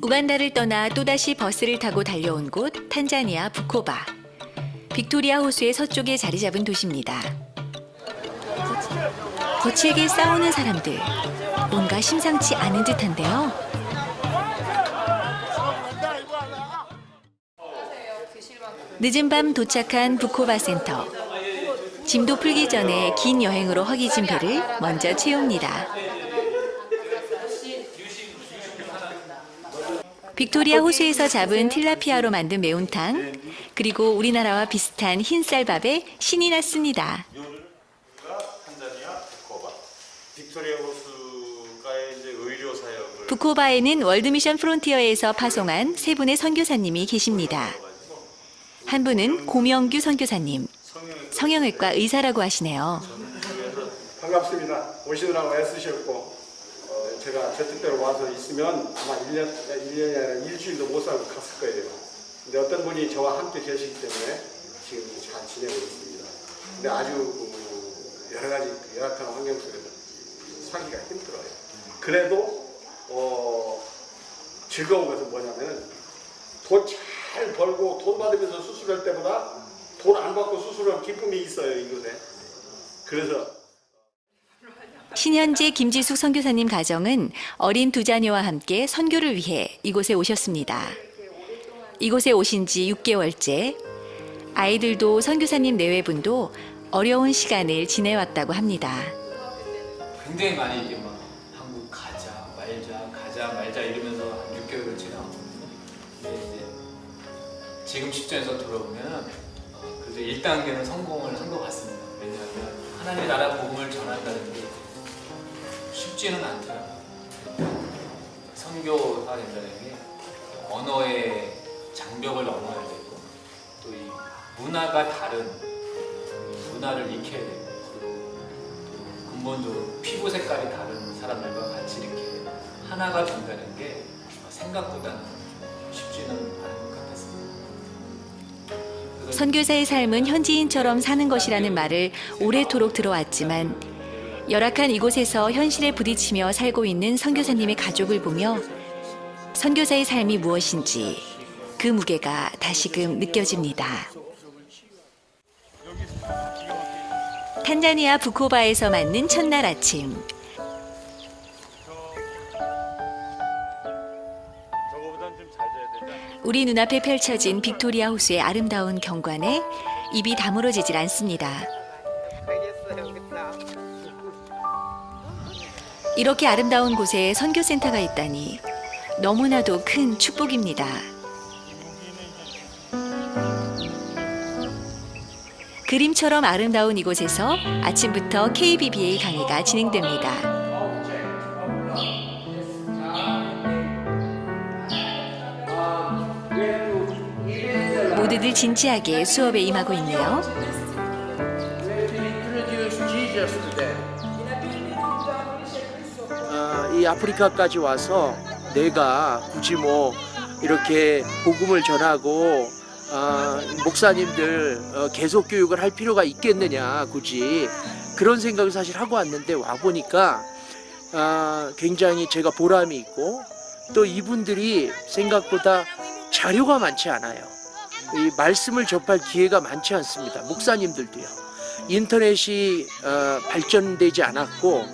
우간다를 떠나 또다시 버스를 타고 달려온 곳 탄자니아 부코바. 빅토리아 호수의 서쪽에 자리 잡은 도시입니다. 거칠게 싸우는 사람들. 뭔가 심상치 않은 듯한데요. 늦은 밤 도착한 부코바 센터. 짐도 풀기 전에 긴 여행으로 허기진 배를 먼저 채웁니다. 빅토리아 호수에서 잡은 틸라피아로 만든 매운탕, 그리고 우리나라와 비슷한 흰쌀밥에 신이 났습니다. 빅토리아 호수가의 이제 의료 사역을 부코바에는 월드미션 프론티어에서 파송한 세 분의 선교사님이 계십니다. 한 분은 고명규 선교사님, 성형외과 의사라고 하시네요. 반갑습니다. 오시느라고 애쓰셨고 제가 제 뜻대로 와서 있으면 아마 1년이 아니라 일주일도 못 살고 갔을 거예요. 근데 어떤 분이 저와 함께 계시기 때문에 지금 잘 지내고 있습니다. 근데 아주 여러 가지 열악한 환경 속에서 살기가 힘들어요. 그래도 즐거운 것은 뭐냐면 돈 잘 벌고 돈 받으면서 수술할 때보다 돈 안 받고 수술하는 기쁨이 있어요, 이곳에. 그래서 신현재 김지숙 선교사님 가정은 어린 두 자녀와 함께 선교를 위해 이곳에 오셨습니다. 이곳에 오신 지 6개월째. 아이들도 선교사님 내외분도 어려운 시간을 지내왔다고 합니다. 굉장히 많이 이게 막 한국 가자 말자 이러면서 한 6개월을 지나고 이제 지금 시점에서 돌아보면 그래도 1단계는 성공을 한 것 같습니다. 왜냐하면 하나님의 나라 복음을 전한다는 게 쉽지는 않더라고요. 선교가 된다는 게 언어의 장벽을 넘어야 되고 또 이 문화가 다른 문화를 익혀야 되고 그리고 또 근본적으로 피부 색깔이 다른 사람들과 같이 이렇게 하나가 된다는 게 생각보다는 쉽지는 않은 것 같았습니다. 선교사의 삶은 현지인처럼 사는 것이라는 말을 오래도록 들어왔지만 열악한 이곳에서 현실에 부딪히며 살고 있는 선교사님의 가족을 보며 선교사의 삶이 무엇인지 그 무게가 다시금 느껴집니다. 탄자니아 부코바에서 맞는 첫날 아침. 우리 눈앞에 펼쳐진 빅토리아 호수의 아름다운 경관에 입이 다물어지질 않습니다. 이렇게 아름다운 곳에 선교센터가 있다니 너무나도 큰 축복입니다. 그림처럼 아름다운 이곳에서 아침부터 KBBA 강의가 진행됩니다. 모두들 진지하게 수업에 임하고 있네요. 이 아프리카까지 와서 내가 굳이 뭐 이렇게 복음을 전하고 목사님들 계속 교육을 할 필요가 있겠느냐, 굳이 그런 생각을 사실 하고 왔는데 와보니까 굉장히 제가 보람이 있고 또 이분들이 생각보다 자료가 많지 않아요. 이 말씀을 접할 기회가 많지 않습니다. 목사님들도요. 인터넷이 발전되지 않았고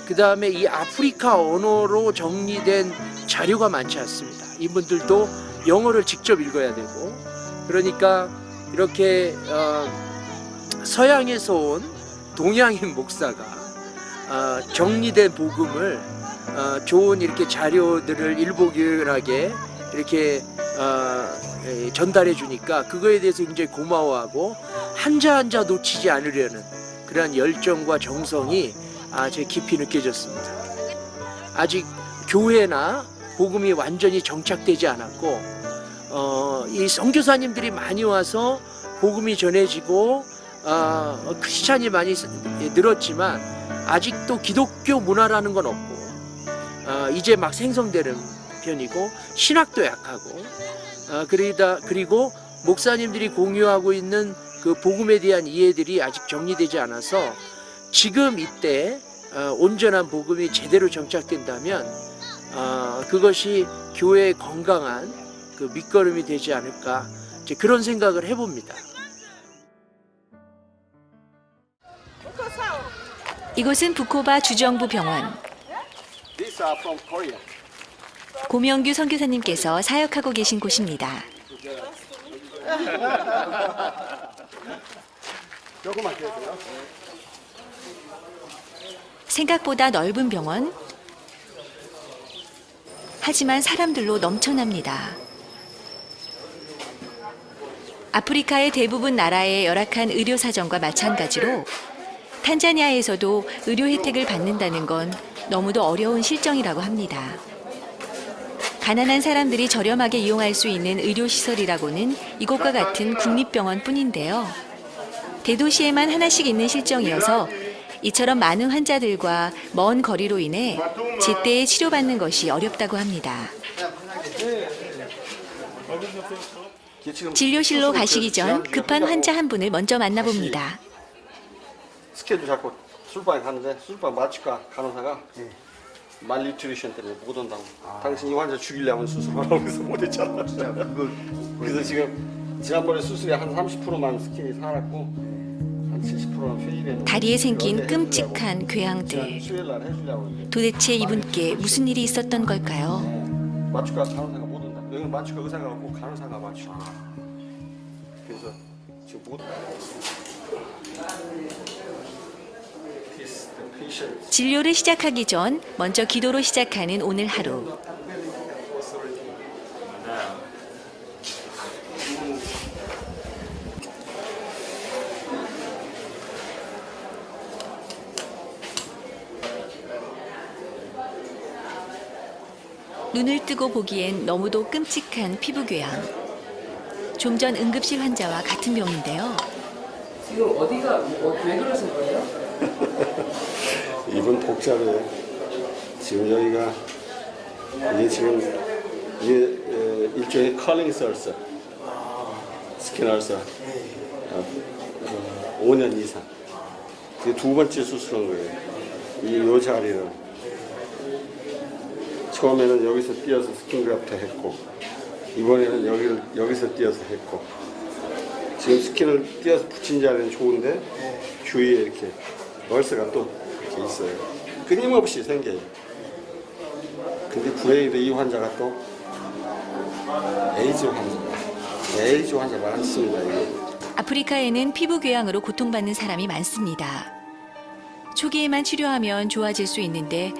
그 다음에 이 아프리카 언어로 정리된 자료가 많지 않습니다. 이분들도 영어를 직접 읽어야 되고 그러니까 이렇게 서양에서 온 동양인 목사가 정리된 복음을 좋은 이렇게 자료들을 일목요연하게 이렇게 전달해 주니까 그거에 대해서 굉장히 고마워하고 한자 한자 놓치지 않으려는 그러한 열정과 정성이 제 깊이 느껴졌습니다. 아직 교회나 복음이 완전히 정착되지 않았고 이 선교사님들이 많이 와서 복음이 전해지고 크리스찬이 많이 늘었지만 아직도 기독교 문화라는 건 없고 이제 막 생성되는 편이고 신학도 약하고 그리고 목사님들이 공유하고 있는 그 복음에 대한 이해들이 아직 정리되지 않아서 지금 이때 온전한 복음이 제대로 정착된다면 그것이 교회의 건강한 그 밑거름이 되지 않을까 이제 그런 생각을 해봅니다. 이곳은 부코바 주정부 병원. These are from Korea. 고명규 선교사님께서 사역하고 계신 곳입니다. 조금만 더 해줘요. 생각보다 넓은 병원. 하지만 사람들로 넘쳐납니다. 아프리카의 대부분 나라의 열악한 의료 사정과 마찬가지로 탄자니아에서도 의료 혜택을 받는다는 건 너무도 어려운 실정이라고 합니다. 가난한 사람들이 저렴하게 이용할 수 있는 의료시설이라고는 이곳과 같은 국립병원뿐인데요. 대도시에만 하나씩 있는 실정이어서 이처럼 많은 환자들과 먼 거리로 인해 제때에 치료받는 것이 어렵다고 합니다. 진료실로 가시기 전 급한 환자 한 분을 먼저 만나봅니다. 스케줄 잡고 술방에 가는데 술방 마취과 간호사가 말뉴트리션 때문에 못 온다고. 당신 이 환자 죽이려면 수술하라고 해서 못 했잖아. 그래서 지금 지난번에 수술이 한 30%만 스킨이 살았고 한 70%는 페일에. 다리에 생긴 끔찍한 궤양들. 수요일 날 해주려고. 도대체 이분께 무슨 일이 있었던 걸까요? 마취과 간호사가 못 온다. 여기는 마취과 의사가 없고 간호사가 마취. 그래서 지금 못. 진료를 시작하기 전 먼저 기도로 시작하는 오늘 하루. 눈을 뜨고 보기엔 너무도 끔찍한 피부궤양. 좀 전 응급실 환자와 같은 병인데요. 지금 어디가 왜 그러신 거예요? 이분 복잡해요. 지금 여기가 이게 지금 이게 일종의 컬링 설서, 스킨 얼서 5년 이상. 이게 두 번째 수술한 거예요. 이 자리를 처음에는 여기서 띄어서 스킨 그래프트 했고 이번에는 여기서 띄어서 했고 지금 스킨을 띄어서 붙인 자리는 좋은데 주위에 이렇게 얼스가 또 이렇게 있어요. 끊임없이 생겨요. 근데 불행히도 이 환자가 또 에이즈 환자 많습니다. 이게. 아프리카에는 피부궤양으로 고통받는 사람이 많습니다. 초기에만 치료하면 좋아질 수 있는데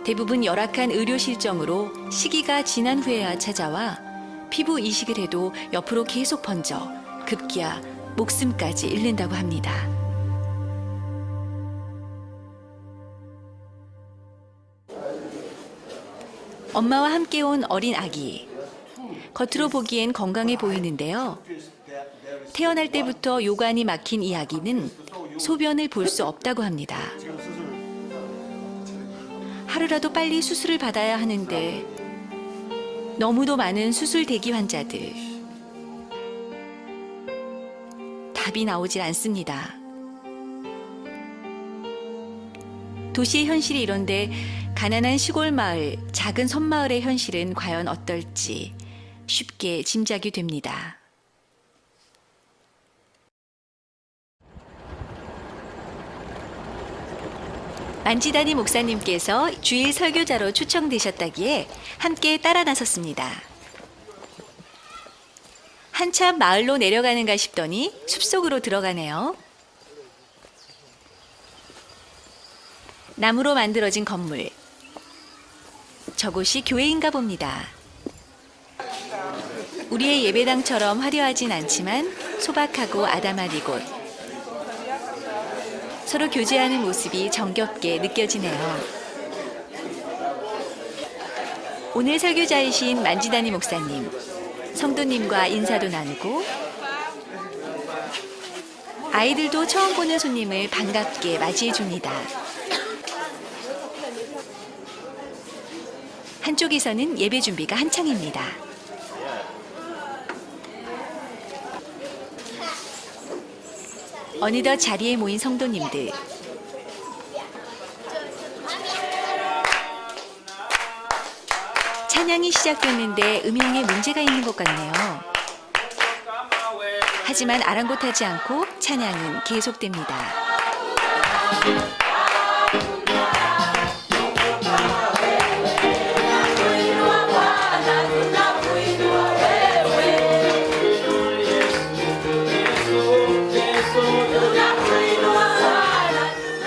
대부분 열악한 의료 실정으로 시기가 지난 후에야 찾아와 피부 이식을 해도 옆으로 계속 번져 급기야 목숨까지 잃는다고 합니다. 엄마와 함께 온 어린 아기. 겉으로 보기엔 건강해 보이는데요. 태어날 때부터 요관이 막힌 이 아기는 소변을 볼 수 없다고 합니다. 하루라도 빨리 수술을 받아야 하는데 너무도 많은 수술 대기 환자들. 답이 나오질 않습니다. 도시의 현실이 이런데 가난한 시골 마을, 작은 섬마을의 현실은 과연 어떨지 쉽게 짐작이 됩니다. 만지다니 목사님께서 주일 설교자로 초청되셨다기에 함께 따라 나섰습니다. 한참 마을로 내려가는가 싶더니 숲속으로 들어가네요. 나무로 만들어진 건물. 저곳이 교회인가 봅니다. 우리의 예배당처럼 화려하진 않지만 소박하고 아담한 이곳. 서로 교제하는 모습이 정겹게 느껴지네요. 오늘 설교자이신 만지다니 목사님, 성도님과 인사도 나누고 아이들도 처음 보는 손님을 반갑게 맞이해 줍니다. 한쪽에서는 예배 준비가 한창입니다. 어느덧 자리에 모인 성도님들. 찬양이 시작됐는데 음향에 문제가 있는 것 같네요. 하지만 아랑곳하지 않고 찬양은 계속됩니다.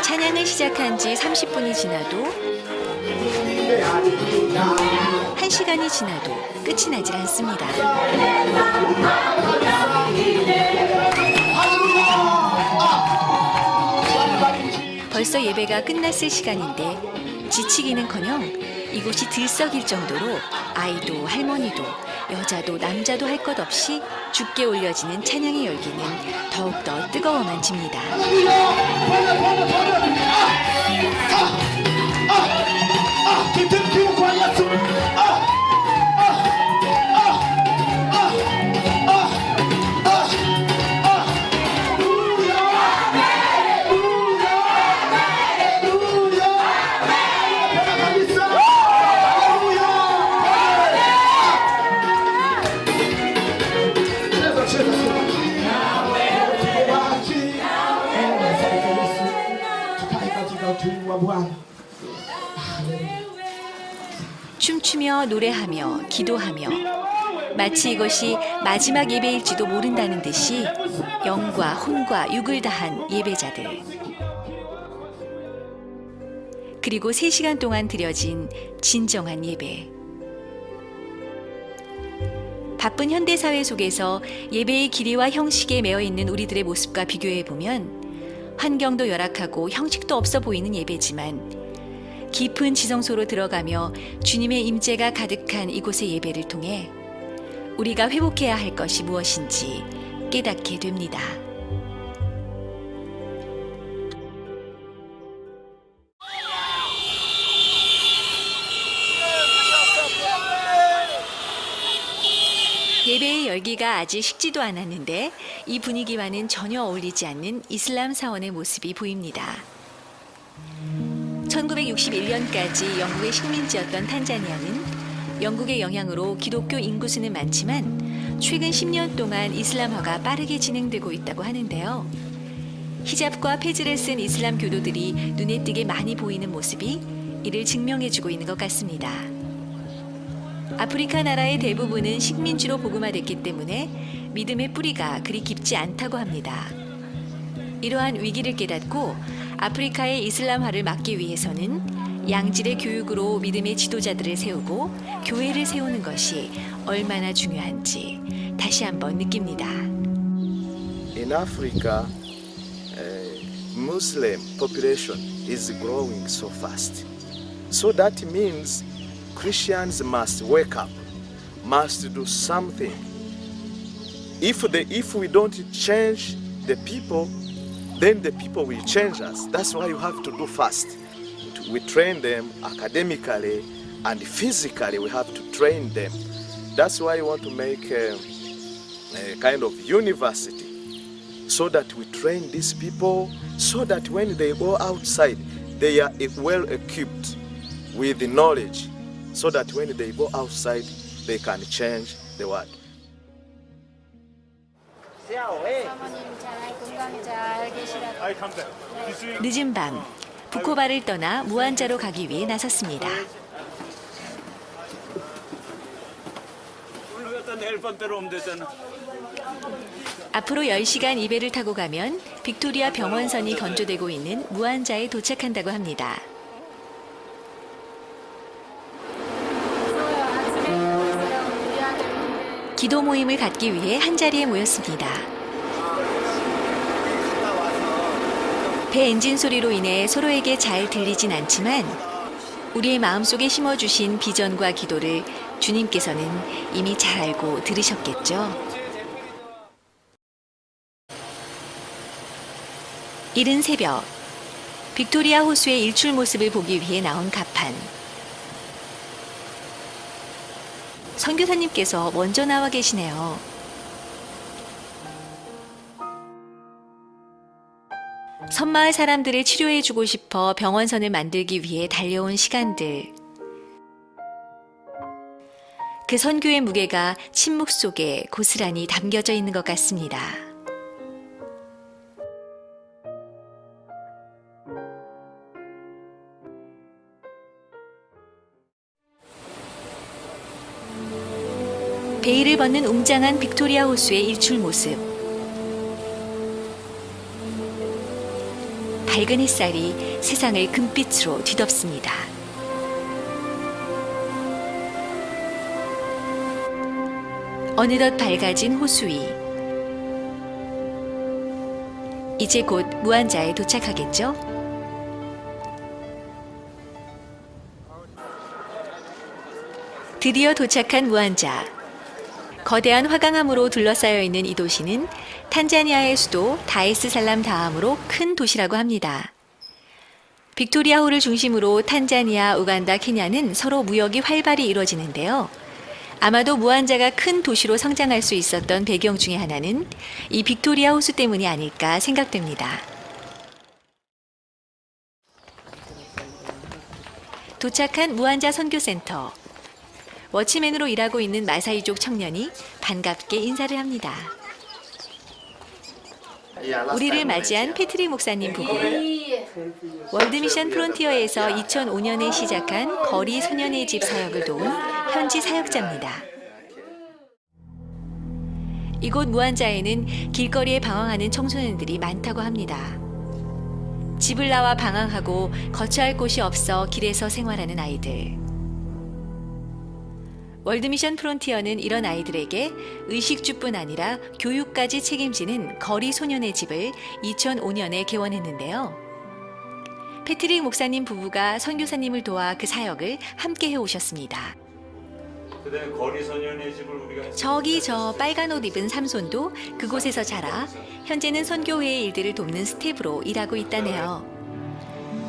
찬양을 시작한 지 30분이 지나도 1시간이 지나도 끝이 나질 않습니다. 벌써 예배가 끝났을 시간인데 지치기는커녕 이곳이 들썩일 정도로 아이도 할머니도 여자도 남자도 할 것 없이 죽게 올려지는 찬양의 열기는 더욱더 뜨거워만 집니다. 춤추며 노래하며 기도하며 마치 이것이 마지막 예배일지도 모른다는 듯이 영과 혼과 육을 다한 예배자들. 그리고 3시간 동안 드려진 진정한 예배. 바쁜 현대사회 속에서 예배의 길이와 형식에 매여 있는 우리들의 모습과 비교해 보면 환경도 열악하고 형식도 없어 보이는 예배지만 깊은 지성소로 들어가며 주님의 임재가 가득한 이곳의 예배를 통해 우리가 회복해야 할 것이 무엇인지 깨닫게 됩니다. 예배의 열기가 아직 식지도 않았는데 이 분위기와는 전혀 어울리지 않는 이슬람 사원의 모습이 보입니다. 1961년까지 영국의 식민지였던 탄자니아는 영국의 영향으로 기독교 인구수는 많지만 최근 10년 동안 이슬람화가 빠르게 진행되고 있다고 하는데요. 히잡과 페즈를 쓴 이슬람 교도들이 눈에 띄게 많이 보이는 모습이 이를 증명해주고 있는 것 같습니다. 아프리카 나라의 대부분은 식민지로 복음화됐기 때문에 믿음의 뿌리가 그리 깊지 않다고 합니다. 이러한 위기를 깨닫고 아프리카의 이슬람화를 막기 위해서는 양질의 교육으로 믿음의 지도자들을 세우고 교회를 세우는 것이 얼마나 중요한지 다시 한번 느낍니다. In Africa, Muslim population is growing so fast. So that means Christians must wake up, must do something. If we don't change the people, then the people will change us. That's why you have to do fast. We train them academically and physically. We have to train them. That's why we want to make a kind of university, so that we train these people, so that when they go outside, they are well equipped with the knowledge, so that when they go outside, they can change the world. 사모님 잘 건강 잘 계시라고. 늦은 밤 부코바를 떠나 무안자로 가기 위해 나섰습니다. 앞으로 10시간 이배를 타고 가면 빅토리아 병원선이 건조되고 있는 무안자에 도착한다고 합니다. 기도 모임을 갖기 위해 한자리에 모였습니다. 배 엔진 소리로 인해 서로에게 잘 들리진 않지만 우리의 마음속에 심어주신 비전과 기도를 주님께서는 이미 잘 알고 들으셨겠죠. 이른 새벽, 빅토리아 호수의 일출 모습을 보기 위해 나온 가판. 선교사님께서 먼저 나와 계시네요. 섬마을 사람들을 치료해주고 싶어 병원선을 만들기 위해 달려온 시간들. 그 선교의 무게가 침묵 속에 고스란히 담겨져 있는 것 같습니다. 베일을 벗는 웅장한 빅토리아 호수의 일출 모습. 밝은 햇살이 세상을 금빛으로 뒤덮습니다. 어느덧 밝아진 호수 위. 이제 곧 무안자에 도착하겠죠? 드디어 도착한 무안자. 거대한 화강암으로 둘러싸여 있는 이 도시는 탄자니아의 수도 다에스살람 다음으로 큰 도시라고 합니다. 빅토리아호를 중심으로 탄자니아, 우간다, 케냐는 서로 무역이 활발히 이루어지는데요. 아마도 무안자가 큰 도시로 성장할 수 있었던 배경 중에 하나는 이 빅토리아 호수 때문이 아닐까 생각됩니다. 도착한 무안자 선교센터. 워치맨으로 일하고 있는 마사이족 청년이 반갑게 인사를 합니다. 우리를 맞이한 패트릭 목사님 부부. 월드미션 프론티어에서 2005년에 시작한 거리 소년의 집 사역을 도운 현지 사역자입니다. 이곳 무안자에는 길거리에 방황하는 청소년들이 많다고 합니다. 집을 나와 방황하고 거처할 곳이 없어 길에서 생활하는 아이들. 월드미션 프론티어는 이런 아이들에게 의식주뿐 아니라 교육까지 책임지는 거리 소년의 집을 2005년에 개원했는데요. 패트릭 목사님 부부가 선교사님을 도와 그 사역을 함께 해오셨습니다. 그다음에 거리 소년의 집을 우리가 했었는데 저기 저 빨간 옷 입은 삼손도 그곳에서 자라 현재는 선교회의 일들을 돕는 스텝으로 일하고 있다네요.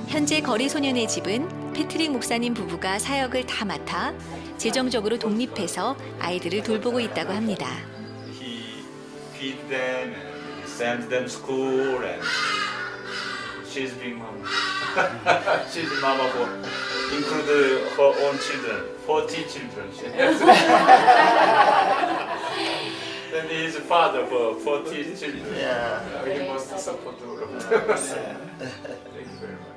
현재 거리 소년의 집은 패트릭 목사님 부부가 사역을 다 맡아 재정적으로 독립해서 아이들을 돌보고 있다고 합니다. He feed them and send them school and she's being mom. She's mama for include her own children, 40 children. She has. Then he is father for 40 children. Yeah, he must support all of them. Thank you very much.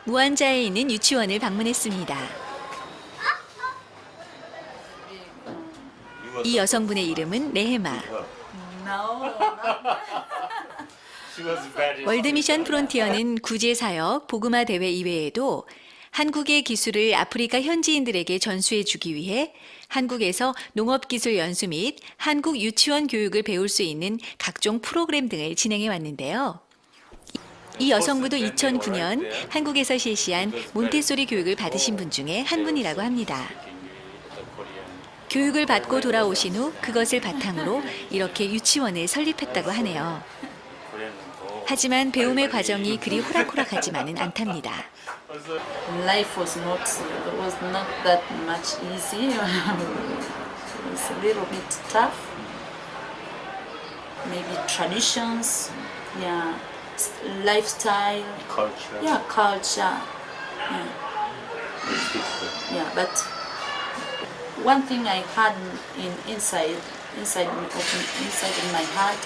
무안자에 있는 유치원을 방문했습니다. 이 여성분의 이름은 네헤마. She was very. 월드미션 프론티어는 구제사역, 복음화 대회 이외에도 한국의 기술을 아프리카 현지인들에게 전수해 주기 위해 한국에서 농업기술 연수 및 한국 유치원 교육을 배울 수 있는 각종 프로그램 등을 진행해 왔는데요. 이 여성분도 2009년 한국에서 실시한 몬테소리 교육을 받으신 분 중에 한 분이라고 합니다. 교육을 받고 돌아오신 후 그것을 바탕으로 이렇게 유치원을 설립했다고 하네요. 하지만 배움의 과정이 그리 호락호락하지만은 않답니다. Life was not that much easy. It was a little bit tough. Maybe traditions, yeah, lifestyle, Culture. yeah, culture, yeah. Yeah, but one thing I had inside in my heart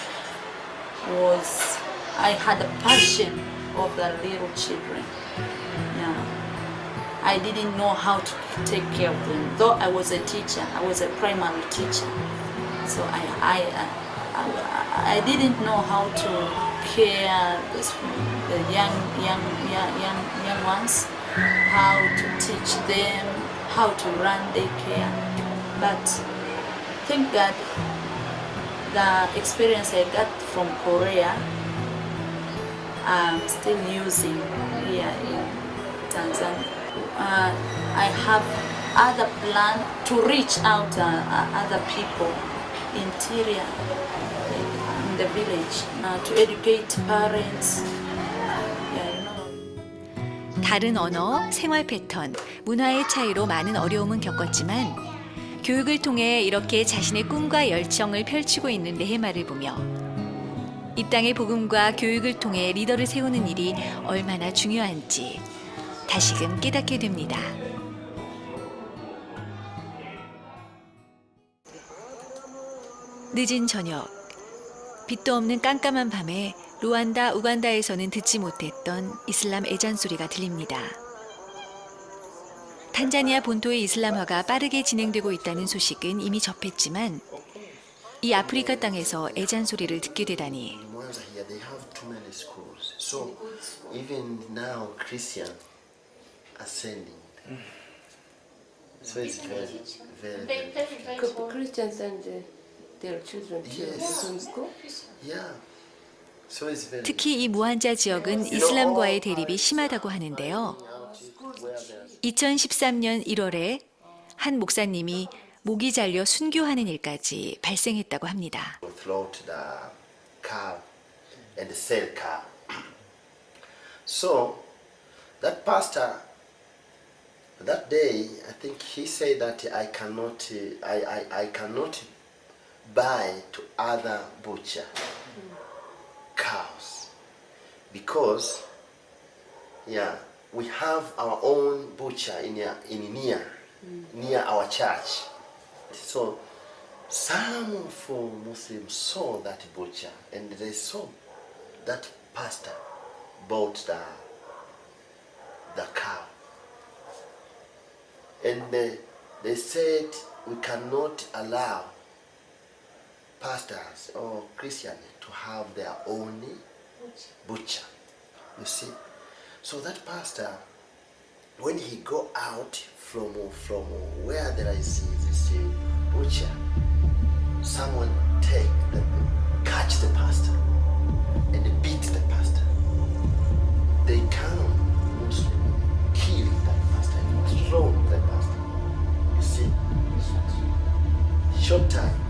was I had a passion of the little children. Yeah. I didn't know how to take care of them. Though I was a teacher, I was a primary teacher. So I didn't know how to care the young ones, how to teach them, how to run daycare. But thank God, the experience I got from Korea, I'm still using here in Tanzania. I have other plan to reach out other people interior in the village to educate parents. Yeah, you know. 다른 언어, 생활 패턴, 문화의 차이로 많은 어려움은 겪었지만 교육을 통해 이렇게 자신의 꿈과 열정을 펼치고 있는 네헤마를 보며 이 땅의 복음과 교육을 통해 리더를 세우는 일이 얼마나 중요한지 다시금 깨닫게 됩니다. 늦은 저녁, 빛도 없는 깜깜한 밤에 루안다, 우간다에서는 듣지 못했던 이슬람 애잔 소리가 들립니다. 탄자니아 본토의 이슬람화가 빠르게 진행되고 있다는 소식은 이미 접했지만 이 아프리카 땅에서 애잔 소리를 듣게 되다니 In Mwanza here, they have too many schools. So even now, Christian are sending them. So it's very. Christians send their children to Yes. Muslim school. Yeah. So it's very. 특히 이 무한자 지역은 이슬람과의 대립이 심하다고 하는데요. 2013년 1월에 한 목사님이 목이 잘려 순교하는 일까지 발생했다고 합니다. Throughout the cow and the cell cow. So that pastor, that day, I think he said that I cannot buy to other butcher cows because we have our own butcher near our church. So some of Muslims saw that butcher and they saw that pastor bought the cow. And they said we cannot allow pastors or Christians to have their own butcher. You see? So that pastor, when he go out from where there is this butcher, someone catch the pastor and beat the pastor. They come Muslim, kill that pastor and throw that pastor. You see? Short time.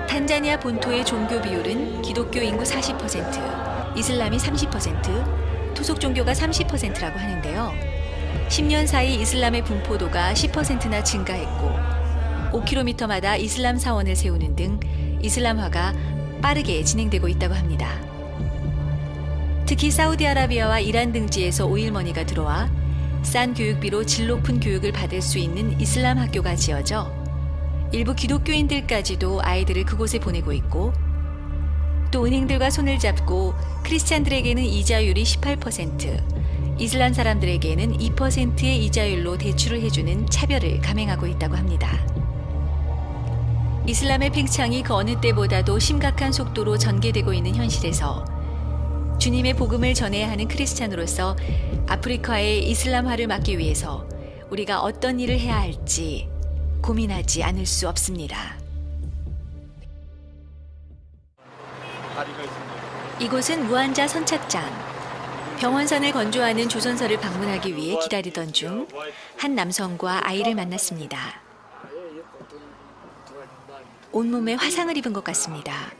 탄자니아 본토의 종교 비율은 기독교 인구 40%, 이슬람이 30%, 토속 종교가 30%라고 하는데요. 10년 사이 이슬람의 분포도가 10%나 증가했고 5km마다 이슬람 사원을 세우는 등 이슬람화가 빠르게 진행되고 있다고 합니다. 특히 사우디아라비아와 이란 등지에서 오일머니가 들어와 싼 교육비로 질 높은 교육을 받을 수 있는 이슬람 학교가 지어져 일부 기독교인들까지도 아이들을 그곳에 보내고 있고 또 은행들과 손을 잡고 크리스찬들에게는 이자율이 18%, 이슬람 사람들에게는 2%의 이자율로 대출을 해주는 차별을 감행하고 있다고 합니다. 이슬람의 팽창이 그 어느 때보다도 심각한 속도로 전개되고 있는 현실에서 주님의 복음을 전해야 하는 크리스찬으로서 아프리카의 이슬람화를 막기 위해서 우리가 어떤 일을 해야 할지 고민하지 않을 수 없습니다. 이곳은 무한자 선착장. 병원선을 건조하는 조선소를 방문하기 위해 기다리던 중 한 남성과 아이를 만났습니다. 온몸에 화상을 입은 것 같습니다.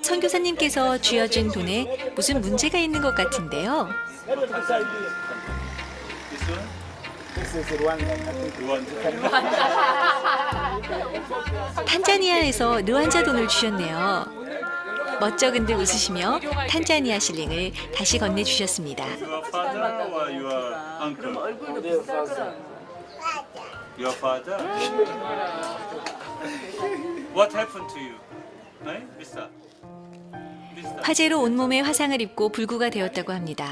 선교사님께서 쥐어준 돈에 무슨 문제가 있는 것 같은데요. 탄자니아에서 르완자 돈을 주셨네요. 멋쩍은들 웃으시며 탄자니아 실링을 다시 건네주셨습니다. Your father or your uncle? Your father? What happened to you? 네? 비싸. 화재로 온몸에 화상을 입고 불구가 되었다고 합니다.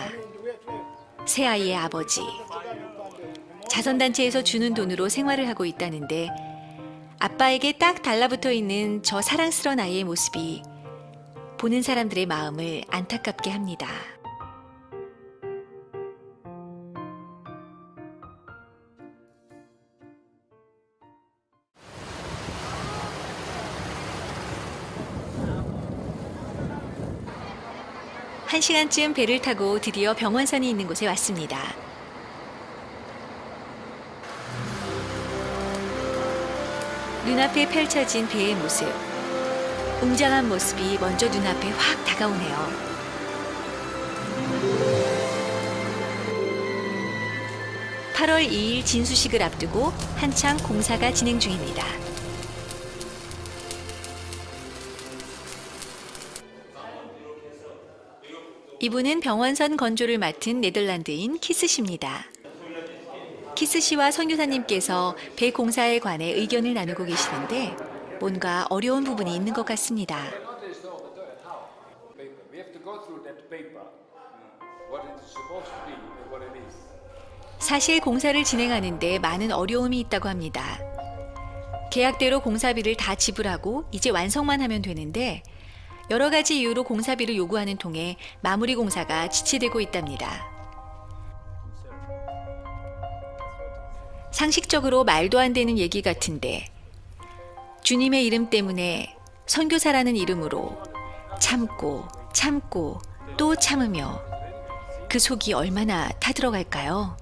새 아이의 아버지. 자선단체에서 주는 돈으로 생활을 하고 있다는데 아빠에게 딱 달라붙어 있는 저 사랑스러운 아이의 모습이 보는 사람들의 마음을 안타깝게 합니다. 한 시간쯤 배를 타고 드디어 병원선이 있는 곳에 왔습니다. 눈앞에 펼쳐진 배의 모습. 웅장한 모습이 먼저 눈앞에 확 다가오네요. (8월 2일) 진수식을 앞두고 한창 공사가 진행 중입니다. 이분은 병원선 건조를 맡은 네덜란드인 키스 씨입니다. 키스 씨와 선교사님께서 배 공사에 관해 의견을 나누고 계시는데 뭔가 어려운 부분이 있는 것 같습니다. 사실 공사를 진행하는데 많은 어려움이 있다고 합니다. 계약대로 공사비를 다 지불하고 이제 완성만 하면 되는데 여러 가지 이유로 공사비를 요구하는 통에 마무리 공사가 지체되고 있답니다. 상식적으로 말도 안 되는 얘기 같은데 주님의 이름 때문에 선교사라는 이름으로 참고 또 참으며 그 속이 얼마나 타들어갈까요?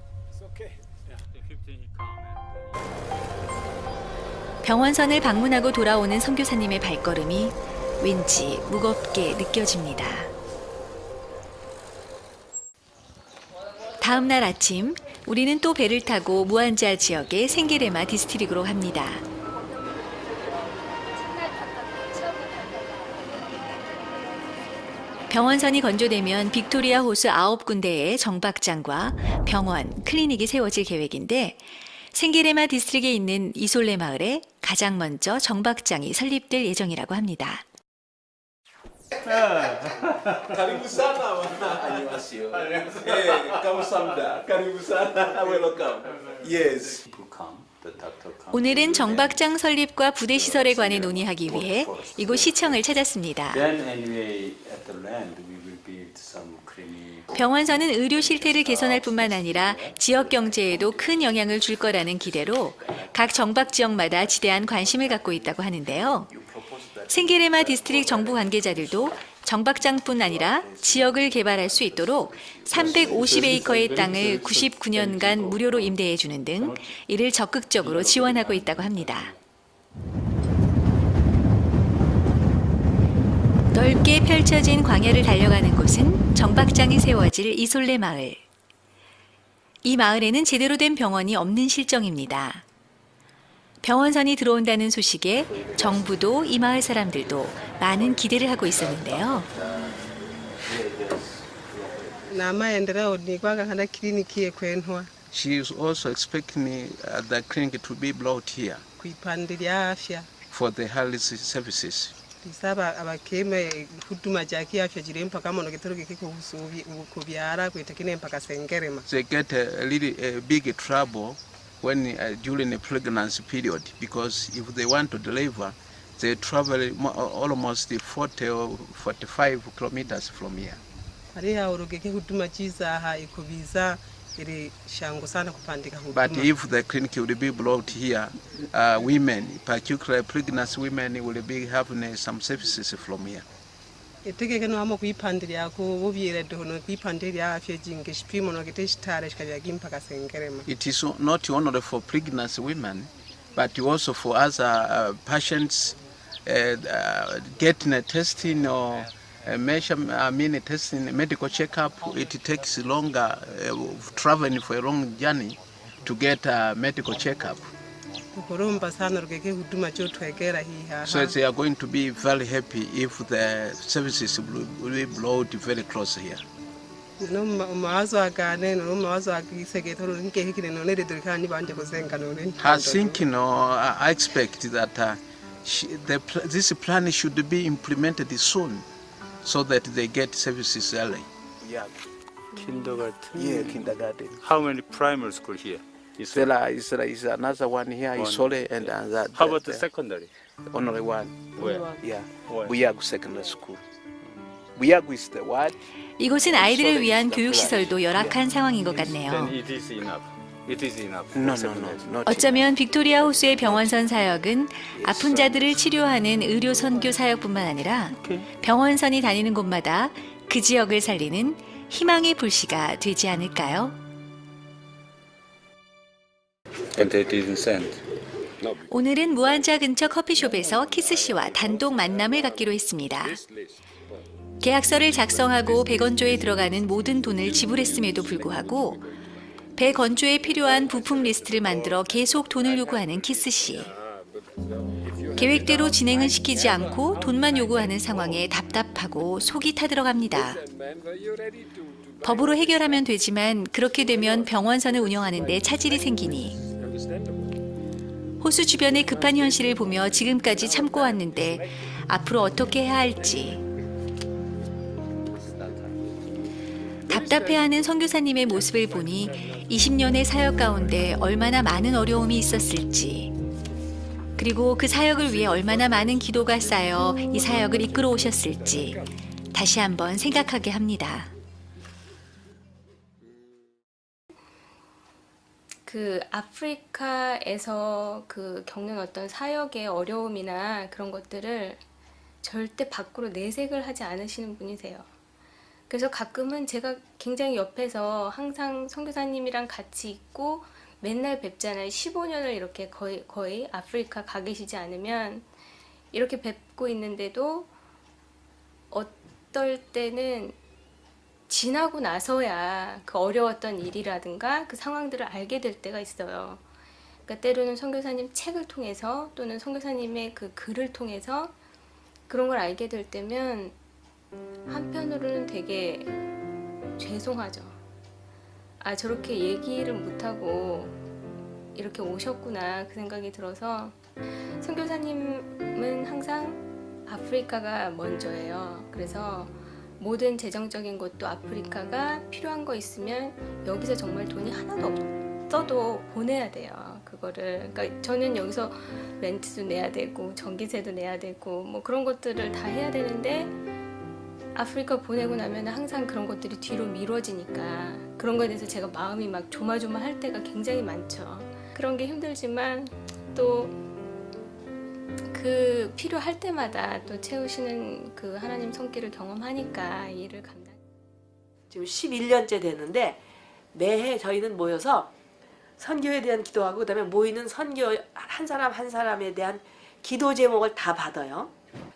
병원선을 방문하고 돌아오는 선교사님의 발걸음이 왠지 무겁게 느껴집니다. 다음 날 아침, 우리는 또 배를 타고 무안자 지역의 생게레마 디스트릭으로 갑니다. 병원선이 건조되면 빅토리아 호수 9군데의 정박장과 병원, 클리닉이 세워질 계획인데 생게레마 디스트릭에 있는 이솔레 마을에 가장 먼저 정박장이 설립될 예정이라고 합니다. Karibu sana wana. Annyeonghaseyo. 감사합니다. Karibu sana. Welcome. Yes. 오늘은 정박장 설립과 부대 시설에 관해 논의하기 위해 이곳 시청을 찾았습니다. 병원선은 의료 실태를 개선할 뿐만 아니라 지역 경제에도 큰 영향을 줄 거라는 기대로 각 정박 지역마다 지대한 관심을 갖고 있다고 하는데요. 생게레마 디스트릭 정부 관계자들도 정박장뿐 아니라 지역을 개발할 수 있도록 350에이커의 땅을 99년간 무료로 임대해 주는 등 이를 적극적으로 지원하고 있다고 합니다. 넓게 펼쳐진 광야를 달려가는 곳은 정박장이 세워질 이솔레 마을. 이 마을에는 제대로 된 병원이 없는 실정입니다. 병원선이 들어온다는 소식에 정부도 이 마을 사람들도 많은 기대를 하고 있었는데요. She is also expecting the clinic to be brought here for the health services. Lisaba abakeme huduma za kiafya zile mpaka mono kitoro kubyara kwitakine mpaka Sengerema. They get a little big trouble when during the pregnancy period, because if they want to deliver, they travel almost 40 or 45 kilometers from here. Hariya urugeke huduma chiza ha ikubiza ili shangu sana kupandika huduma. But if the clinic will be brought here, women, particularly pregnancy women, will be having some services from here. Itegeke no hamo kuipandira ko bobiyere dono kuipandira afya jinge shipimo no kiteshitare shikabya mpaka Sengerema. It is not only for pregnancy women, but also for other patients getting a testing or testing, medical checkup. It takes longer, traveling for a long journey to get a medical checkup. So they are going to be very happy if the services will be brought very close here. I think, I expect that this plan should be implemented soon, so that they get services early. Yeah. Kindergarten. Yeah, kindergarten. How many primary school here? There is another one here, Isole, and that. How about the secondary? Only one. Where? Yeah, Where? Buyagu Secondary School. Buyagu is the what? 이곳은 아이들을 위한 교육시설도 열악한 상황인 것 같네요. Then it is enough. It is enough. for No, secondary. not 어쩌면 빅토리아 호수의 병원선 사역은 아픈 자들을 치료하는 의료 선교 사역뿐만 아니라 병원선이 다니는 곳마다 그 지역을 살리는 희망의 불씨가 되지 않을까요? And it isn't sent. 오늘은 무한자 근처 커피숍에서 키스 씨와 단독 만남을 갖기로 했습니다. 계약서를 작성하고 배건조에 들어가는 모든 돈을 지불했음에도 불구하고 배건조에 필요한 부품 리스트를 만들어 계속 돈을 요구하는 키스 씨. 계획대로 진행은 시키지 않고 돈만 요구하는 상황에 답답하고 속이 타들어갑니다. 법으로 해결하면 되지만 그렇게 되면 병원선을 운영하는 데 차질이 생기니 호수 주변의 급한 현실을 보며 지금까지 참고 왔는데 앞으로 어떻게 해야 할지 답답해하는 선교사님의 모습을 보니 20년의 사역 가운데 얼마나 많은 어려움이 있었을지 그리고 그 사역을 위해 얼마나 많은 기도가 쌓여 이 사역을 이끌어 오셨을지 다시 한번 생각하게 합니다. 그 아프리카에서 그 겪는 어떤 사역의 어려움이나 그런 것들을 절대 밖으로 내색을 하지 않으시는 분이세요. 그래서 가끔은 제가 굉장히 옆에서 항상 선교사님이랑 같이 있고 맨날 뵙잖아요. 15년을 이렇게 거의 아프리카 가 계시지 않으면 이렇게 뵙고 있는데도 어떨 때는 지나고 나서야 그 어려웠던 일이라든가 그 상황들을 알게 될 때가 있어요. 그러니까 때로는 선교사님 책을 통해서 또는 선교사님의 그 글을 통해서 그런 걸 알게 될 때면 한편으로는 되게 죄송하죠. 아, 저렇게 얘기를 못하고 이렇게 오셨구나 그 생각이 들어서 선교사님은 항상 아프리카가 먼저예요. 그래서 모든 재정적인 것도 아프리카가 필요한 거 있으면 여기서 정말 돈이 하나도 없어도 보내야 돼요. 그거를. 그러니까 저는 여기서 렌트도 내야 되고 전기세도 내야 되고 뭐 그런 것들을 다 해야 되는데 아프리카 보내고 나면 항상 그런 것들이 뒤로 미뤄지니까 그런 거에 대해서 제가 마음이 막 조마조마할 때가 굉장히 많죠. 그런 게 힘들지만 또 그 필요할 때마다 또 채우시는 그 하나님 손길을 경험하니까 이 일을 감당. 지금 11년째 되는데 매해 저희는 모여서 선교에 대한 기도하고 그다음에 모이는 선교 한 사람 한 사람에 대한 기도 제목을 다 받아요.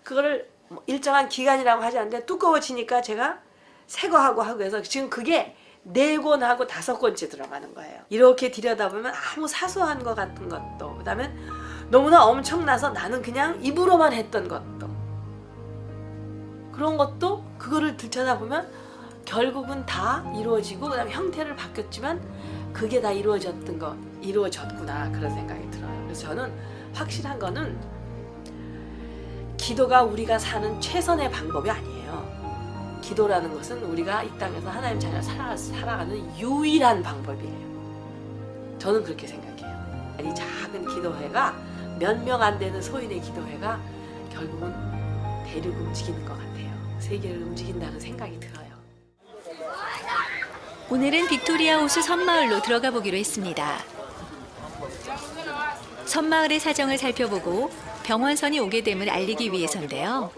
그거를 일정한 기간이라고 하지 않는데 두꺼워지니까 제가 새 거 하고 해서 지금 그게 4권하고 5권째 들어가는 거예요. 이렇게 들여다보면 아무 사소한 거 같은 것도 그다음에 너무나 엄청나서 나는 그냥 입으로만 했던 것도 그런 것도 그거를 들여다보면 결국은 다 이루어지고 그다음에 형태를 바뀌었지만 그게 다 이루어졌구나 그런 생각이 들어요. 그래서 저는 확실한 거는 기도가 우리가 사는 최선의 방법이 아니에요. 기도라는 것은 우리가 이 땅에서 하나님 자녀 살아가는 유일한 방법이에요. 저는 그렇게 생각해요. 이 작은 기도회가 몇 명 안 되는 소인의 기도회가 결국은 대륙을 움직이는 것 같아요. 세계를 움직인다는 생각이 들어요. 오늘은 빅토리아 호수 섬마을로 들어가 보기로 했습니다. 섬마을의 사정을 살펴보고 병원선이 오게 됨을 알리기 위해서인데요.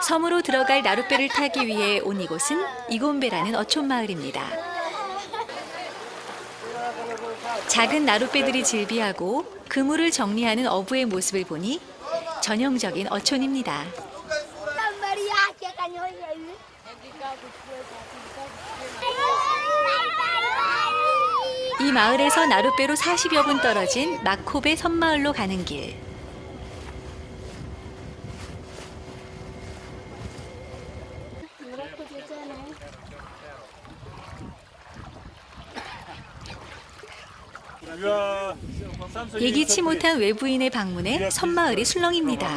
섬으로 들어갈 나룻배를 타기 위해 온 이곳은 이곤배라는 어촌마을입니다. 작은 나룻배들이 즐비하고 그물을 정리하는 어부의 모습을 보니 전형적인 어촌입니다. 이 마을에서 나룻배로 40여 분 떨어진 마코베 섬마을로 가는 길. 예기치 못한 외부인의 방문에 섬마을이 술렁입니다.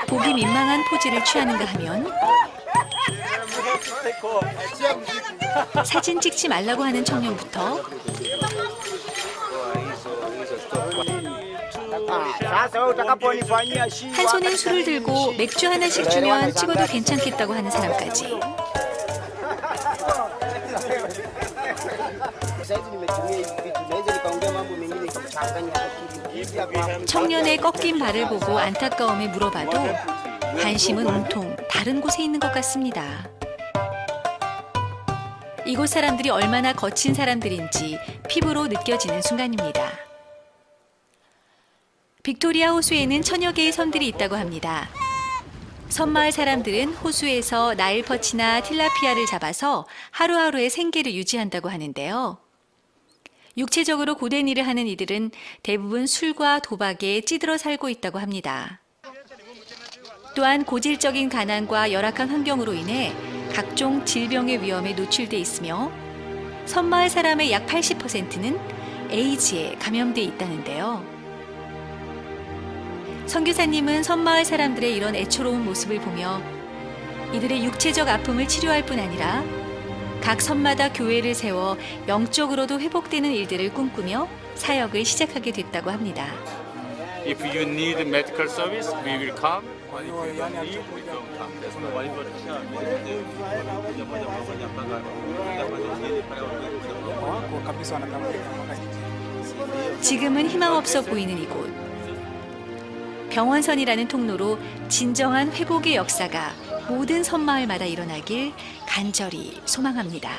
보기 민망한 포즈를 취하는가 하면 사진 찍지 말라고 하는 청년부터 한 손엔 술을 들고 맥주 하나씩 주면 찍어도 괜찮겠다고 하는 사람까지. 청년의 꺾인 발을 보고 안타까움에 물어봐도 관심은 온통 다른 곳에 있는 것 같습니다. 이곳 사람들이 얼마나 거친 사람들인지 피부로 느껴지는 순간입니다. 빅토리아 호수에는 천여 개의 섬들이 있다고 합니다. 섬마을 사람들은 호수에서 나일 퍼치나 틸라피아를 잡아서 하루하루의 생계를 유지한다고 하는데요. 육체적으로 고된 일을 하는 이들은 대부분 술과 도박에 찌들어 살고 있다고 합니다. 또한 고질적인 가난과 열악한 환경으로 인해 각종 질병의 위험에 노출돼 있으며 섬마을 사람의 약 80%는 에이즈에 감염돼 있다는데요. 선교사님은 섬마을 사람들의 이런 애처로운 모습을 보며 이들의 육체적 아픔을 치료할 뿐 아니라 각 섬마다 교회를 세워 영적으로도 회복되는 일들을 꿈꾸며 사역을 시작하게 됐다고 합니다. If you need medical service, we will come. If you don't need, we don't come. 지금은 희망 없어 보이는 이곳. 병원선이라는 통로로 진정한 회복의 역사가 모든 섬마을마다 일어나길 간절히 소망합니다.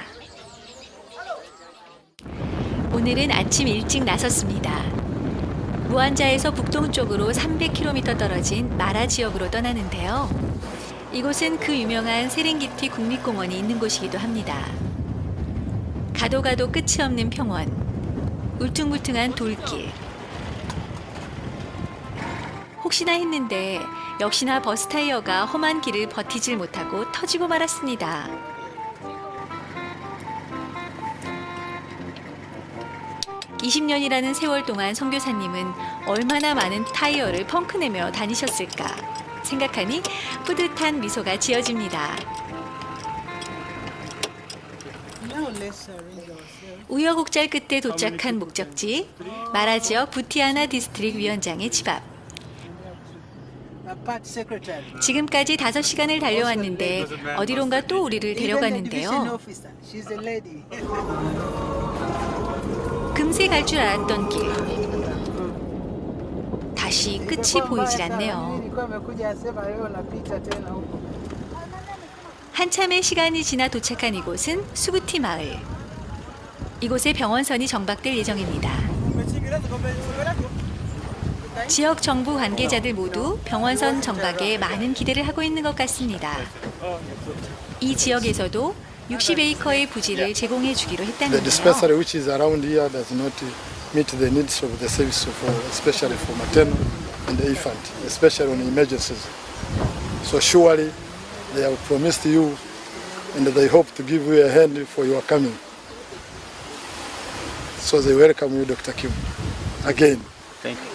오늘은 아침 일찍 나섰습니다. 무안자에서 북동쪽으로 300km 떨어진 마라 지역으로 떠나는데요. 이곳은 그 유명한 세렝게티 국립공원이 있는 곳이기도 합니다. 가도 가도 끝이 없는 평원, 울퉁불퉁한 돌길. 혹시나 했는데 역시나 버스 타이어가 험한 길을 버티질 못하고 터지고 말았습니다. (20년이라는) 세월 동안 선교사님은 얼마나 많은 타이어를 펑크내며 다니셨을까 생각하니 뿌듯한 미소가 지어집니다. 우여곡절 끝에 도착한 목적지 마라 지역 부티아나 디스트릭 위원장의 집 앞. 지금까지 5시간을 달려왔는데 어디론가 또 우리를 데려가는데요. 금세 갈 줄 알았던 길. 다시 끝이 보이질 않네요. 한참의 시간이 지나 도착한 이곳은 수구티 마을. 이곳에 병원선이 정박될 예정입니다. 지역 정부 관계자들 모두 병원선 정박에 많은 기대를 하고 있는 것 같습니다. 이 지역에서도 60에이커의 부지를 제공해 주기로 The 했다는데요. dispensary which is around here does not meet the needs of the service, especially for maternal and infant, especially on emergencies. So surely they have promised you and they hope to give you a hand for your coming. So they welcome you, Dr. Kim, again. Thank you.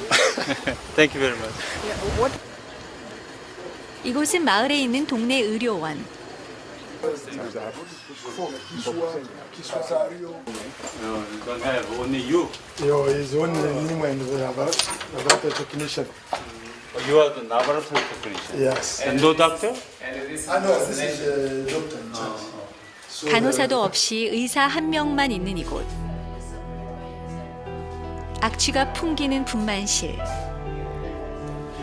Thank you very much. 이곳은 마을에 있는 동네 의료원. Don't have only you. Yo, is only Nima and the laboratory technician. You are the laboratory technician. Yes. And no doctor? No, this is the doctor in charge. 간호사도 없이 의사 한 명만 있는 이곳. 악취가 풍기는 분만실.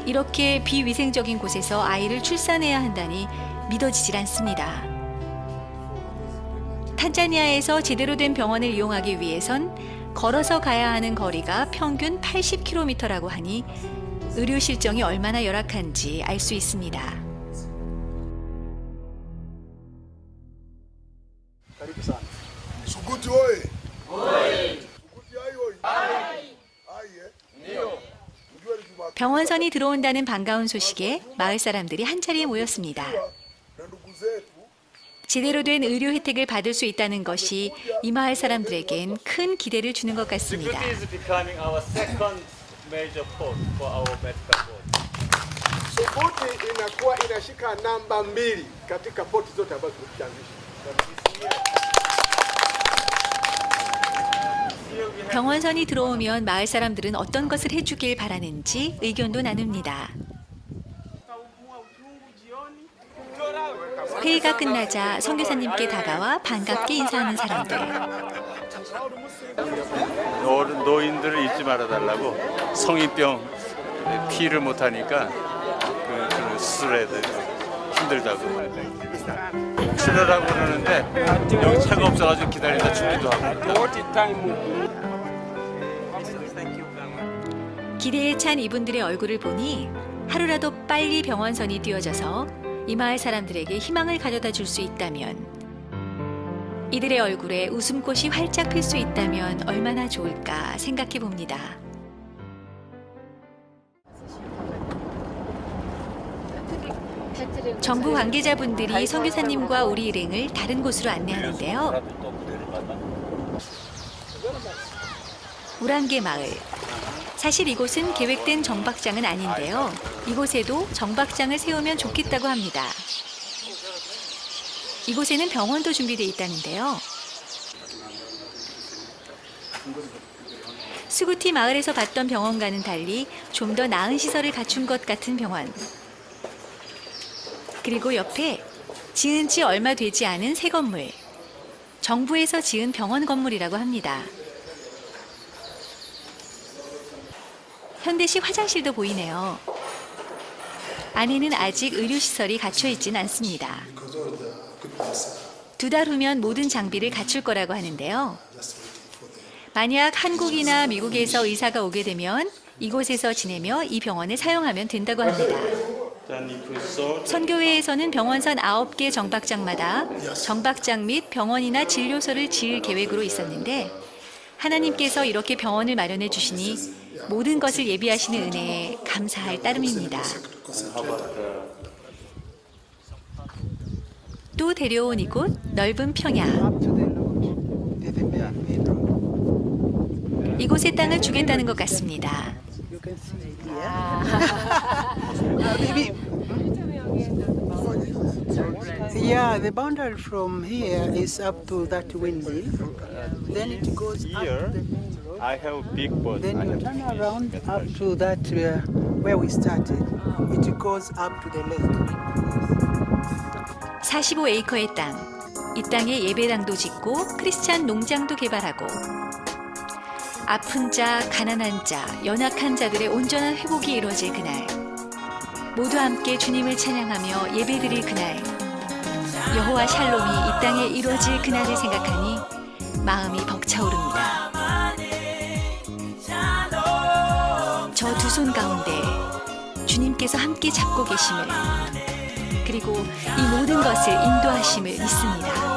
이렇게 비위생적인 곳에서 아이를 출산해야 한다니 믿어지질 않습니다. 탄자니아에서 제대로 된 병원을 이용하기 위해선 걸어서 가야 하는 거리가 평균 80km라고 하니 의료 실정이 얼마나 열악한지 알 수 있습니다. Suguti oye! Suguti aye. 병원선이 들어온다는 반가운 소식에 마을 사람들이 한자리에 모였습니다. 제대로 된 의료 혜택을 받을 수 있다는 것이 이 마을 사람들에겐 큰 기대를 주는 것 같습니다. Suguti is becoming our second major port for our medical board. Suguti inakuwa inashika namba 2 katika poti zote ambazo tumeanzisha. 병원선이 들어오면 마을 사람들은 어떤 것을 해주길 바라는지 의견도 나눕니다. 회의가 끝나자 선교사님께 다가와 반갑게 인사하는 사람들. 노인들을 잊지 말아달라고. 성인병 피를 못하니까 그 수술해야 돼. 힘들다고. 출혈하고 그러는데 여기 차가 없어가지고 기다리다 죽기도 하고. 기대에 찬 이분들의 얼굴을 보니 하루라도 빨리 병원선이 띄워져서 이 마을 사람들에게 희망을 가져다 줄 수 있다면, 이들의 얼굴에 웃음꽃이 활짝 필 수 있다면 얼마나 좋을까 생각해 봅니다. 정부 관계자분들이 선교사님과 우리 일행을 다른 곳으로 안내하는데요. 우랑개 마을. 사실 이곳은 계획된 정박장은 아닌데요. 이곳에도 정박장을 세우면 좋겠다고 합니다. 이곳에는 병원도 준비되어 있다는데요. 수구티 마을에서 봤던 병원과는 달리 좀 더 나은 시설을 갖춘 것 같은 병원. 그리고 옆에 지은 지 얼마 되지 않은 새 건물. 정부에서 지은 병원 건물이라고 합니다. 현대식 화장실도 보이네요. 안에는 아직 의료시설이 갖춰 있진 않습니다. 2달 후면 모든 장비를 갖출 거라고 하는데요. 만약 한국이나 미국에서 의사가 오게 되면 이곳에서 지내며 이 병원을 사용하면 된다고 합니다. 선교회에서는 병원선 9개 정박장마다 정박장 및 병원이나 진료소를 지을 계획으로 있었는데, 하나님께서 이렇게 병원을 마련해 주시니 모든 것을 예비하시는 은혜에 감사할 따름입니다. 또 데려온 이곳 넓은 평야. 이곳의 땅을 주겠다는 것 같습니다. Yeah, the boundary from here is up to that windmill. Then it goes Here, I have a big boat. Then you turn around up to that where we started. It goes up to the lake. 45에이커의 땅. 이 땅에 예배당도 짓고 크리스찬 농장도 개발하고, 아픈 자, 가난한 자, 연약한 자들의 온전한 회복이 이루어질 그날, 모두 함께 주님을 찬양하며 예배드릴 그날, 여호와 샬롬이 이 땅에 이루어질 그날을 생각하니 마음이 벅차오릅니다. 저 두 손 가운데 주님께서 함께 잡고 계심을, 그리고 이 모든 것을 인도하심을 믿습니다.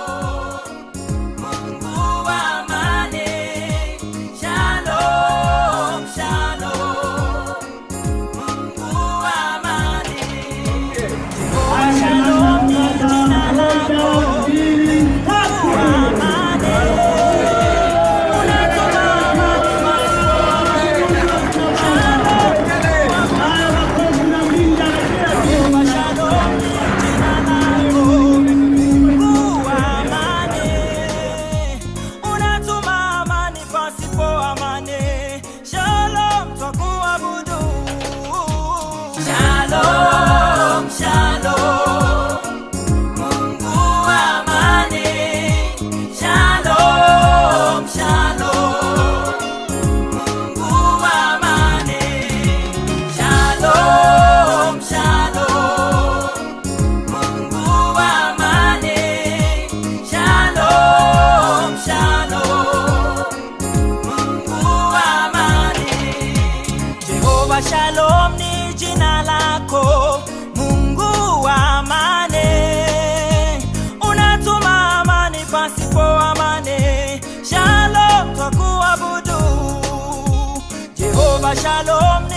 Shalom ni jina lako, Mungu wa amani. Unatuma amani pasipo amani. Shalom twakuabudu, Jehova Shalom.